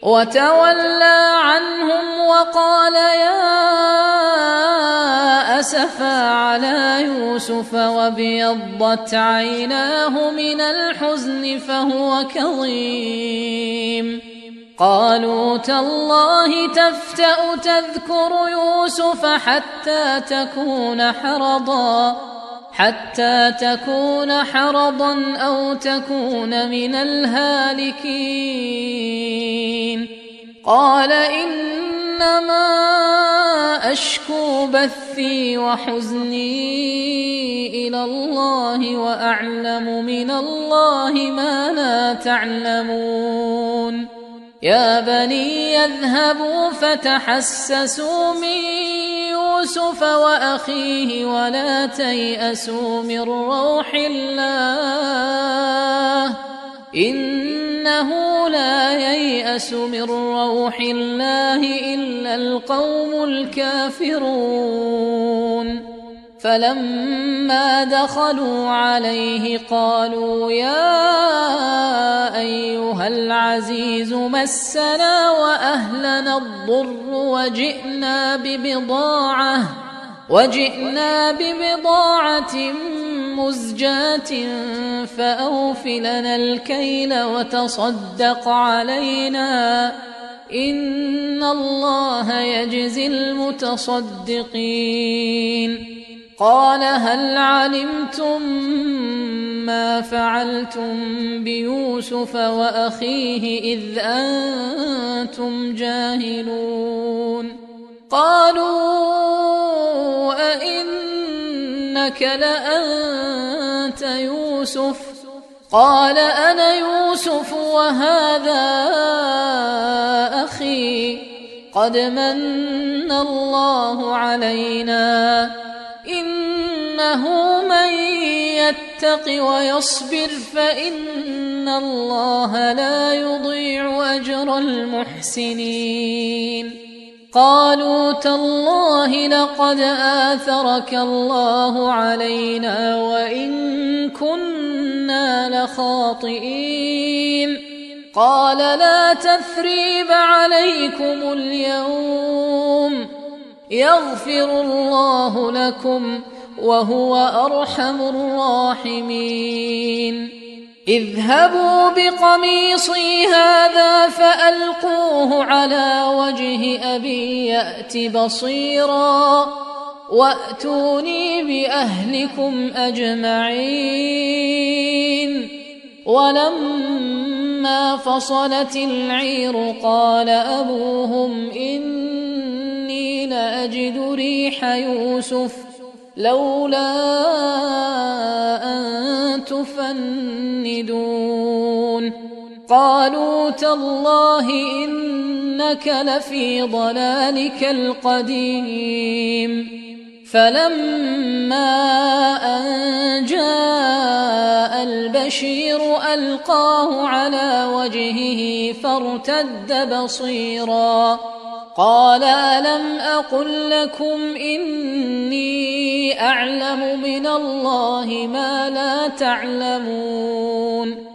وتولى عنهم وقال يا أسفا على يوسف وابيضت عيناه من الحزن فهو كظيم. قالوا تالله تفتأ تذكر يوسف حتى تكون حرضا أو تكون من الهالكين. قال إنما أشكو بثي وحزني إلى الله وأعلم من الله ما لا تعلمون. يا بني يذهبوا فتحسسوا من يوسف وأخيه ولا تيأسوا من روح الله إنه لا ييأس من روح الله إلا القوم الكافرون. فلما دخلوا عليه قالوا يا أيها العزيز مسنا وأهلنا الضر وجئنا ببضاعة مزجاة فأوف لنا الكيل وتصدق علينا إن الله يجزي المتصدقين. قال هل علمتم ما فعلتم بيوسف وأخيه إذ أنتم جاهلون؟ قالوا أئنك لأنت يوسف؟ قال أنا يوسف وهذا أخي قد من الله علينا إنه من يتق ويصبر فإن الله لا يضيع أجر المحسنين. قالوا تالله لقد آثرك الله علينا وإن كنا لخاطئين. قال لا تثريب عليكم اليوم يغفر الله لكم وهو أرحم الراحمين. اذهبوا بقميصي هذا فألقوه على وجه أبي يأت بصيرا وأتوني بأهلكم أجمعين. ولما فصلت العير قال أبوهم إني لأجد ريح يوسف لولا أن تفندون. قالوا تالله إنك لفي ضلالك القديم. فلما أن جاء البشير ألقاه على وجهه فارتد بصيرا قال ألم أقل لكم إني أعلم من الله ما لا تعلمون.